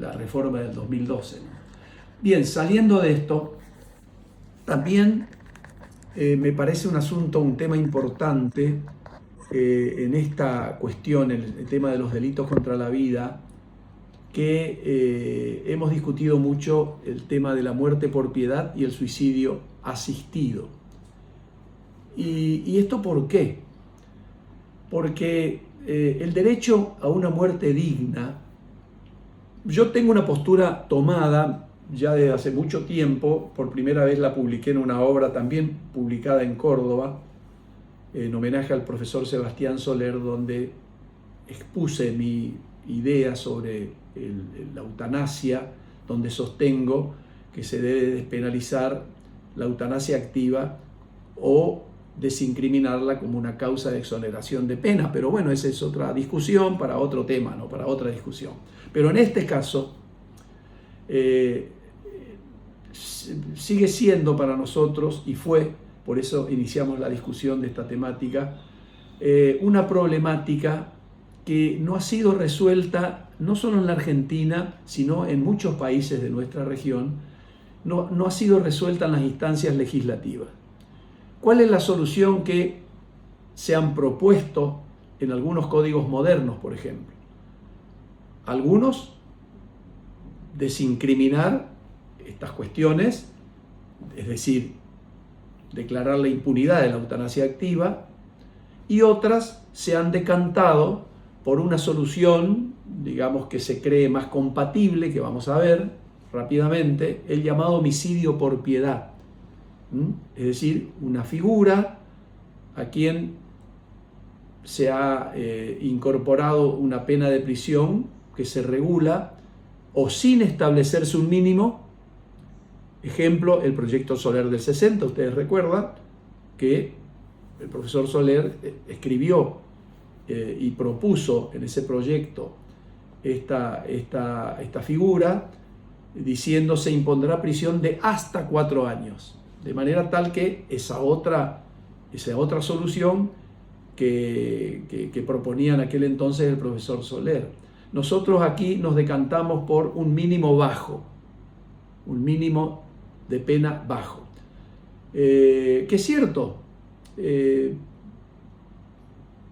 la reforma del 2012, ¿no? Bien, saliendo de esto, también me parece un tema importante en esta cuestión, el tema de los delitos contra la vida, que hemos discutido mucho el tema de la muerte por piedad y el suicidio asistido. ¿Y esto por qué? Porque el derecho a una muerte digna, yo tengo una postura tomada ya desde hace mucho tiempo. Por primera vez la publiqué en una obra también publicada en Córdoba, en homenaje al profesor Sebastián Soler, donde expuse mi idea sobre la eutanasia, donde sostengo que se debe despenalizar la eutanasia activa o desincriminarla como una causa de exoneración de pena. Pero bueno, esa es otra discusión para otro tema, ¿no? Para otra discusión. Pero en este caso, sigue siendo para nosotros, y fue, por eso iniciamos la discusión de esta temática, una problemática que no ha sido resuelta no solo en la Argentina, sino en muchos países de nuestra región, no ha sido resuelta en las instancias legislativas. ¿Cuál es la solución que se han propuesto en algunos códigos modernos, por ejemplo? Algunos, desincriminar estas cuestiones, es decir, declarar la impunidad de la eutanasia activa, y otras se han decantado por una solución, digamos, que se cree más compatible, que vamos a ver rápidamente, el llamado homicidio por piedad. Es decir, una figura a quien se ha incorporado una pena de prisión que se regula o sin establecerse un mínimo. Ejemplo, el proyecto Soler del 60, ustedes recuerdan que el profesor Soler escribió y propuso en ese proyecto esta figura, diciendo se impondrá prisión de hasta 4 años, de manera tal que esa otra solución que proponía en aquel entonces el profesor Soler. Nosotros aquí nos decantamos por un mínimo bajo, un mínimo de pena bajo, que es cierto,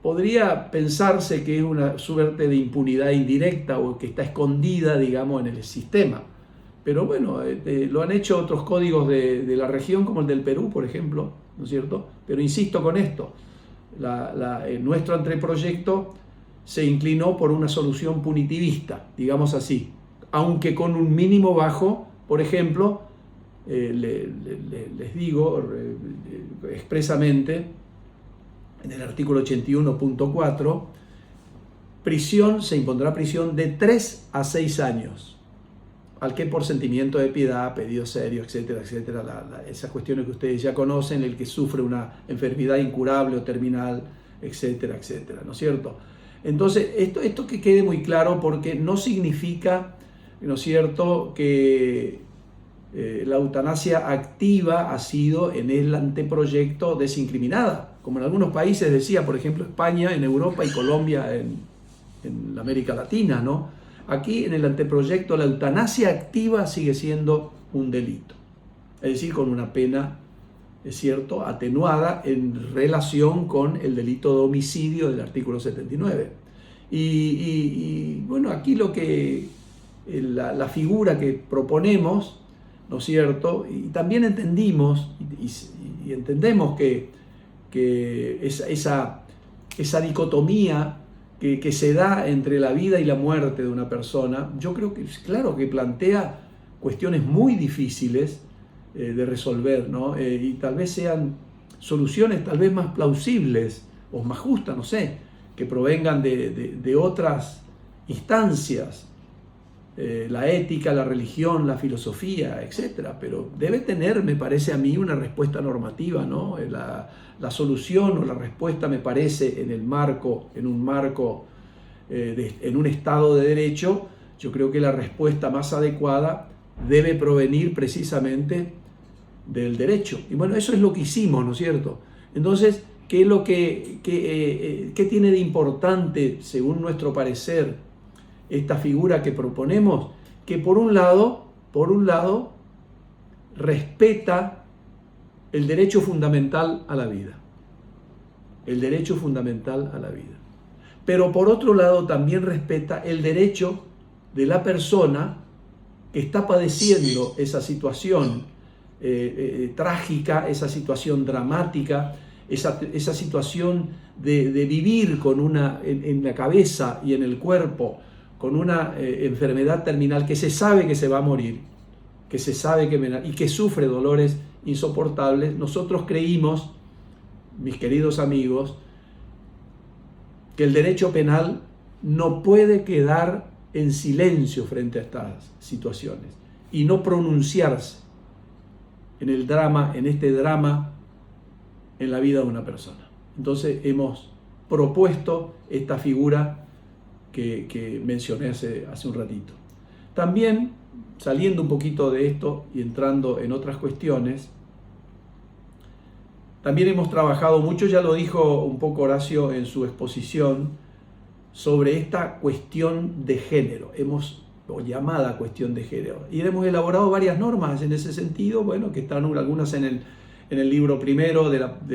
podría pensarse que es una suerte de impunidad indirecta o que está escondida, digamos, en el sistema. Pero bueno, lo han hecho otros códigos de la región, como el del Perú, por ejemplo, ¿no es cierto? Pero insisto con esto, nuestro anteproyecto se inclinó por una solución punitivista, digamos así, aunque con un mínimo bajo. Por ejemplo, les digo expresamente, en el artículo 81.4, se impondrá prisión de 3 a 6 años, al que por sentimiento de piedad, pedido serio, etcétera, etcétera, esas cuestiones que ustedes ya conocen, el que sufre una enfermedad incurable o terminal, etcétera, etcétera, ¿no es cierto? Entonces, esto que quede muy claro, porque no significa, ¿no es cierto?, que la eutanasia activa ha sido en el anteproyecto desincriminada, como en algunos países decía, por ejemplo, España, en Europa, y Colombia en América Latina, ¿no? Aquí en el anteproyecto la eutanasia activa sigue siendo un delito, es decir, con una pena, es cierto, atenuada en relación con el delito de homicidio del artículo 79. Y bueno, aquí la figura que proponemos, ¿no es cierto? Y también entendimos y entendemos que esa dicotomía que se da entre la vida y la muerte de una persona, yo creo que, claro, que plantea cuestiones muy difíciles de resolver, ¿no? Y tal vez sean soluciones tal vez más plausibles o más justas, no sé, que provengan de otras instancias, la ética, la religión, la filosofía, etcétera, pero debe tener, me parece a mí, una respuesta normativa, ¿no? La solución o la respuesta, me parece, en un Estado de Derecho, yo creo que la respuesta más adecuada debe provenir precisamente del derecho. Y bueno, eso es lo que hicimos, ¿no es cierto? Entonces, ¿qué tiene de importante, según nuestro parecer, esta figura que proponemos? que por un lado respeta el derecho fundamental a la vida. El derecho fundamental a la vida. Pero por otro lado también respeta el derecho de la persona que está padeciendo esa situación trágica, esa situación dramática, esa situación de vivir con en la cabeza y en el cuerpo con una enfermedad terminal que se sabe que se va a morir, que se sabe y que sufre dolores insoportables. Nosotros creímos, mis queridos amigos, que el derecho penal no puede quedar en silencio frente a estas situaciones y no pronunciarse en este drama en la vida de una persona. Entonces hemos propuesto esta figura que mencioné hace un ratito. También, saliendo un poquito de esto y entrando en otras cuestiones, también hemos trabajado mucho, ya lo dijo un poco Horacio en su exposición, sobre esta cuestión de género, o llamada cuestión de género. Y hemos elaborado varias normas en ese sentido, bueno, que están algunas en el libro primero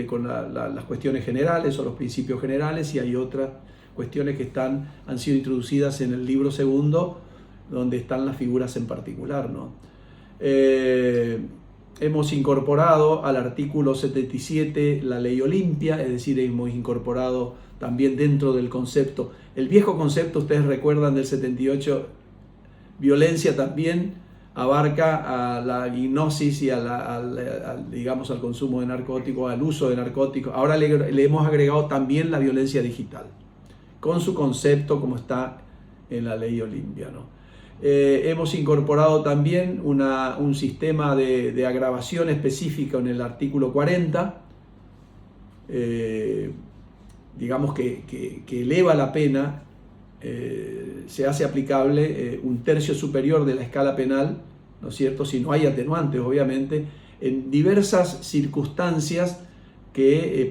con las cuestiones generales o los principios generales, y hay otras cuestiones que han sido introducidas en el libro segundo, donde están las figuras en particular, ¿no? Hemos incorporado al artículo 77 la ley Olimpia, es decir, hemos incorporado también dentro del concepto, el viejo concepto, ustedes recuerdan del 78, violencia también abarca a la hipnosis y digamos, al consumo de narcóticos, al uso de narcóticos. Ahora le hemos agregado también la violencia digital, con su concepto como está en la ley Olimpia, ¿no? Hemos incorporado también un sistema de agravación específica en el artículo 40, digamos que eleva la pena, se hace aplicable un tercio superior de la escala penal, ¿no es cierto?, si no hay atenuantes, obviamente, en diversas circunstancias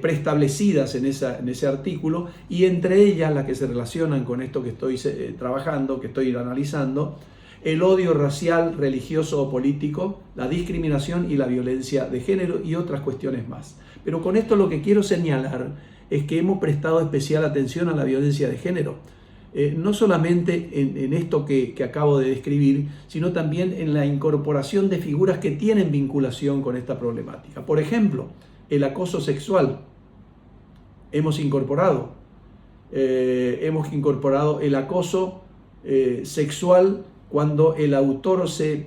preestablecidas en ese artículo, y entre ellas las que se relacionan con esto que estoy trabajando, que estoy analizando: el odio racial, religioso o político, la discriminación y la violencia de género, y otras cuestiones más. Pero con esto lo que quiero señalar es que hemos prestado especial atención a la violencia de género, no solamente en esto que acabo de describir, sino también en la incorporación de figuras que tienen vinculación con esta problemática. Por ejemplo, el acoso sexual. Hemos incorporado el acoso sexual cuando el autor se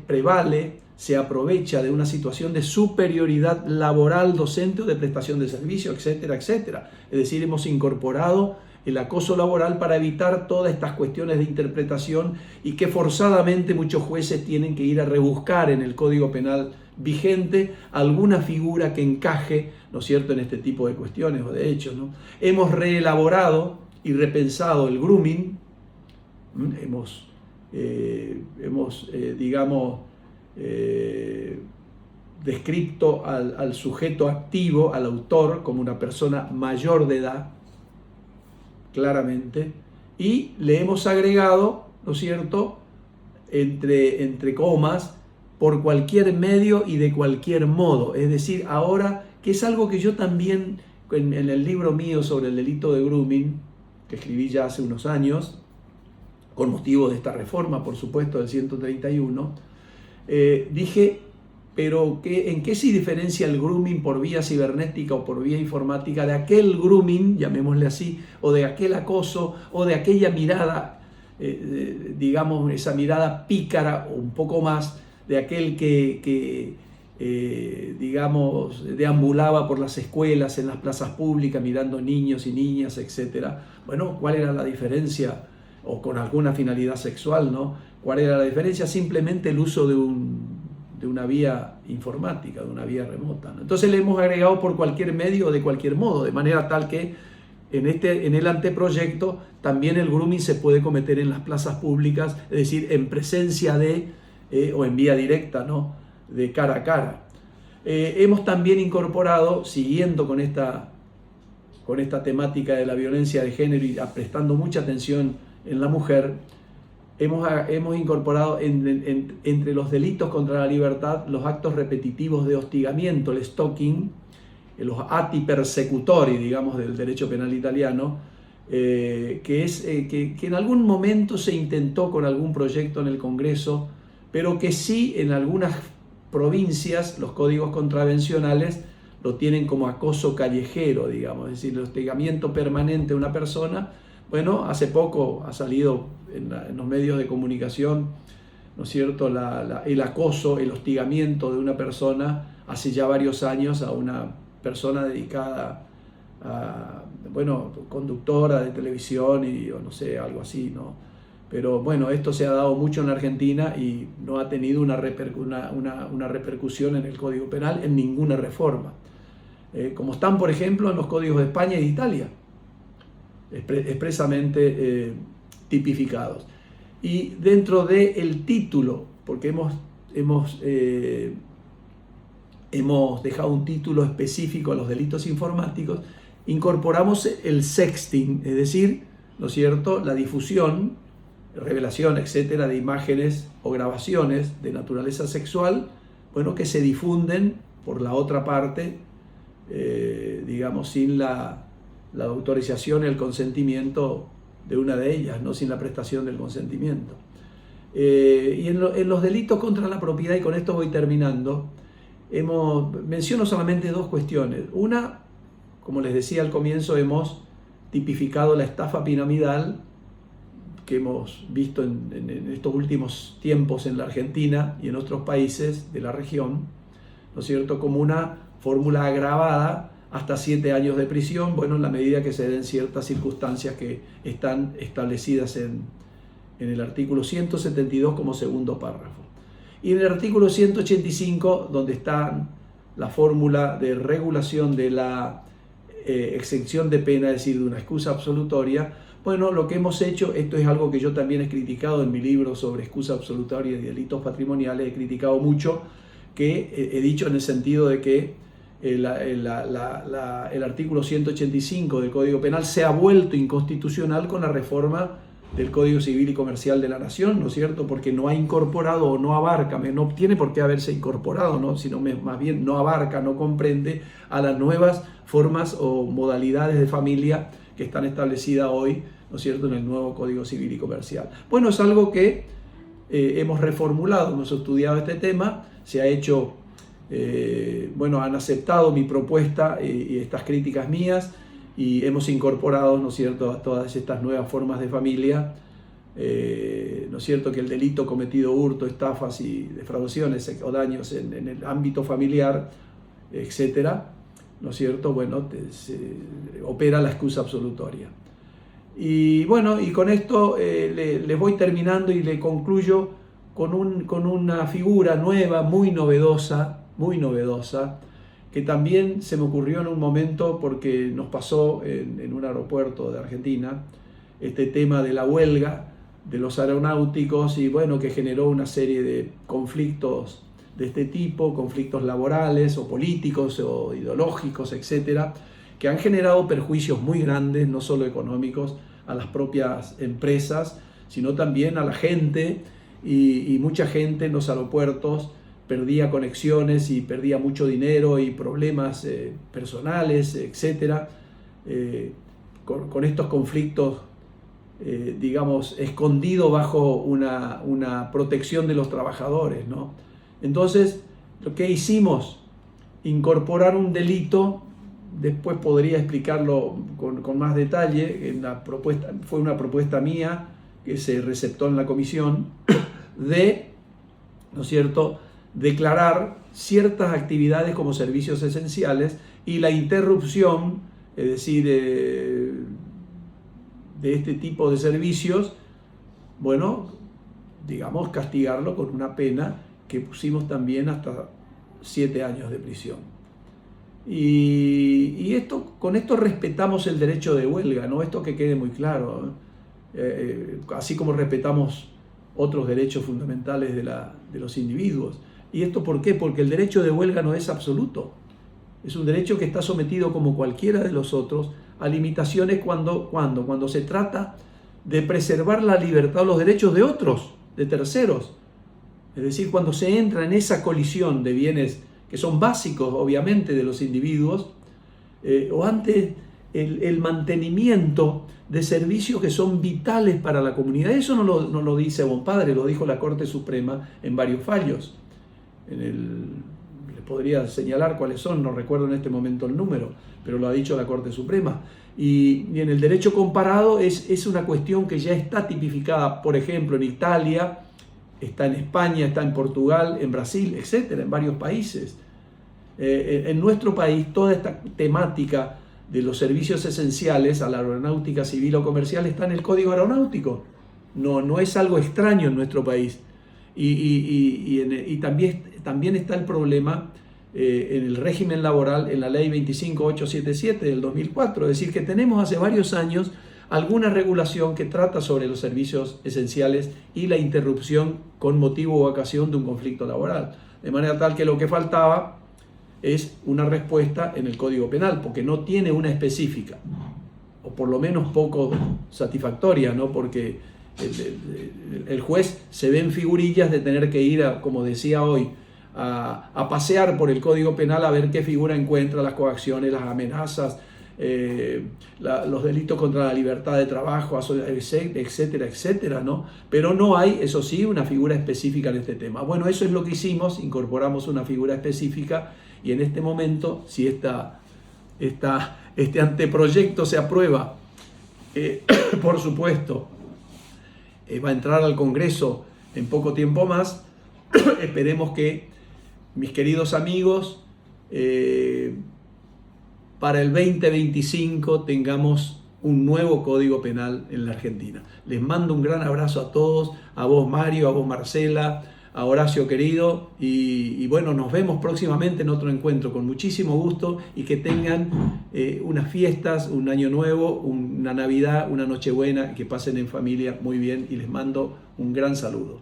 aprovecha de una situación de superioridad laboral, docente o de prestación de servicio, etcétera, etcétera. Es decir, hemos incorporado el acoso laboral para evitar todas estas cuestiones de interpretación y que forzadamente muchos jueces tienen que ir a rebuscar en el Código Penal vigente alguna figura que encaje, ¿no es cierto?, en este tipo de cuestiones o de hechos, ¿no? Hemos reelaborado y repensado el grooming, descrito al sujeto activo, al autor, como una persona mayor de edad, claramente, y le hemos agregado, ¿no es cierto?, entre comas, por cualquier medio y de cualquier modo. Es decir, ahora, que es algo que yo también, en el libro mío sobre el delito de grooming, que escribí ya hace unos años, con motivo de esta reforma, por supuesto, del 131, dije, pero ¿en qué se diferencia el grooming por vía cibernética o por vía informática de aquel grooming, llamémosle así, o de aquel acoso, o de aquella mirada, digamos, esa mirada pícara o un poco más, de aquel que digamos, deambulaba por las escuelas, en las plazas públicas, mirando niños y niñas, etc.? Bueno, ¿cuál era la diferencia? O con alguna finalidad sexual, ¿no? ¿Cuál era la diferencia? Simplemente el uso de una vía informática, de una vía remota, ¿no? Entonces le hemos agregado por cualquier medio o de cualquier modo, de manera tal que en el anteproyecto también el grooming se puede cometer en las plazas públicas, es decir, en presencia o en vía directa, ¿no?, de cara a cara. Hemos también incorporado, siguiendo con esta temática de la violencia de género y prestando mucha atención en la mujer, hemos incorporado entre los delitos contra la libertad los actos repetitivos de hostigamiento, el stalking, los atti persecutori, digamos, del derecho penal italiano, que en algún momento se intentó con algún proyecto en el Congreso, pero que sí en algunas provincias los códigos contravencionales lo tienen como acoso callejero, digamos, es decir, el hostigamiento permanente a una persona. Bueno, hace poco ha salido en los medios de comunicación, ¿no es cierto?, el acoso, el hostigamiento de una persona hace ya varios años a una persona dedicada a, bueno, conductora de televisión o no sé, algo así, ¿no? Pero bueno, esto se ha dado mucho en la Argentina y no ha tenido una repercusión en el Código Penal, en ninguna reforma. Como están, por ejemplo, en los códigos de España y de Italia, expresamente tipificados. Y dentro del título, porque hemos dejado un título específico a los delitos informáticos, incorporamos el sexting, es decir, ¿no es cierto?, la difusión, revelación, etcétera, de imágenes o grabaciones de naturaleza sexual, bueno, que se difunden por la otra parte, digamos, sin la autorización y el consentimiento de una de ellas, no sin la prestación del consentimiento. Y en los delitos contra la propiedad, y con esto voy terminando, menciono solamente dos cuestiones. Una, como les decía al comienzo, hemos tipificado la estafa piramidal que hemos visto en estos últimos tiempos en la Argentina y en otros países de la región, ¿no es cierto?, como una fórmula agravada hasta 7 años de prisión, bueno, en la medida que se den ciertas circunstancias que están establecidas en el artículo 172 como segundo párrafo. Y en el artículo 185, donde está la fórmula de regulación de la exención de pena, es decir, de una excusa absolutoria, bueno, lo que hemos hecho, esto es algo que yo también he criticado en mi libro sobre excusa absolutoria y delitos patrimoniales, he criticado mucho, que he dicho en el sentido de que el artículo 185 del Código Penal se ha vuelto inconstitucional con la reforma del Código Civil y Comercial de la Nación, ¿no es cierto?, porque no ha incorporado o no abarca, no tiene por qué haberse incorporado, ¿no?, sino más bien no abarca, no comprende a las nuevas formas o modalidades de familia que están establecidas hoy, ¿no es cierto?, en el nuevo Código Civil y Comercial. Bueno, es algo que hemos reformulado, hemos estudiado este tema, se ha hecho, bueno, han aceptado mi propuesta y estas críticas mías, y hemos incorporado, ¿no es cierto?, a todas estas nuevas formas de familia, ¿no es cierto?, que el delito cometido, hurto, estafas y defraudaciones o daños en el ámbito familiar, etcétera, ¿no es cierto?, bueno, se opera la excusa absolutoria. Y bueno, y con esto les voy terminando y le concluyo con una figura nueva, muy novedosa, que también se me ocurrió en un momento porque nos pasó en un aeropuerto de Argentina, este tema de la huelga de los aeronáuticos, y bueno, que generó una serie de conflictos de este tipo, conflictos laborales o políticos o ideológicos, etcétera, que han generado perjuicios muy grandes, no solo económicos, a las propias empresas, sino también a la gente, y mucha gente en los aeropuertos perdía conexiones y perdía mucho dinero y problemas personales, etcétera, con estos conflictos, digamos, escondidos bajo una protección de los trabajadores, ¿no? Entonces, lo que hicimos, incorporar un delito, después podría explicarlo con más detalle, fue una propuesta mía que se receptó en la comisión, ¿no es cierto?, declarar ciertas actividades como servicios esenciales y la interrupción, es decir, de este tipo de servicios, bueno, digamos, castigarlo con una pena que pusimos también hasta 7 años de prisión. Y con esto respetamos el derecho de huelga, ¿no? Esto que quede muy claro, así como respetamos otros derechos fundamentales de los individuos. ¿Y esto por qué? Porque el derecho de huelga no es absoluto. Es un derecho que está sometido, como cualquiera de los otros, a limitaciones cuando se trata de preservar la libertad o los derechos de otros, de terceros. Es decir, cuando se entra en esa colisión de bienes que son básicos, obviamente, de los individuos, o ante el mantenimiento de servicios que son vitales para la comunidad. Eso no lo dice Bompadre, lo dijo la Corte Suprema en varios fallos. Les podría señalar cuáles son, no recuerdo en este momento el número, pero lo ha dicho la Corte Suprema. Y en el derecho comparado es una cuestión que ya está tipificada, por ejemplo, en Italia, está en España, está en Portugal, en Brasil, etcétera, en varios países. En nuestro país, toda esta temática de los servicios esenciales a la aeronáutica civil o comercial está en el Código Aeronáutico. No es algo extraño en nuestro país. Y también está el problema en el régimen laboral, en la ley 25877 del 2004. Es decir, que tenemos hace varios años alguna regulación que trata sobre los servicios esenciales y la interrupción con motivo o ocasión de un conflicto laboral. De manera tal que lo que faltaba es una respuesta en el Código Penal, porque no tiene una específica, o por lo menos poco satisfactoria, ¿no? Porque el juez se ve en figurillas de tener que ir, como decía hoy, a pasear por el Código Penal a ver qué figura encuentra, las coacciones, las amenazas, los delitos contra la libertad de trabajo, etcétera, etcétera, ¿no? Pero no hay, eso sí, una figura específica en este tema. Bueno, eso es lo que hicimos, incorporamos una figura específica y en este momento, si este anteproyecto se aprueba, por supuesto, va a entrar al Congreso en poco tiempo más, esperemos que mis queridos amigos, para el 2025 tengamos un nuevo Código Penal en la Argentina. Les mando un gran abrazo a todos, a vos Mario, a vos Marcela, a Horacio querido, y bueno, nos vemos próximamente en otro encuentro con muchísimo gusto y que tengan unas fiestas, un año nuevo, una Navidad, una Nochebuena, que pasen en familia muy bien y les mando un gran saludo.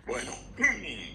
Bueno.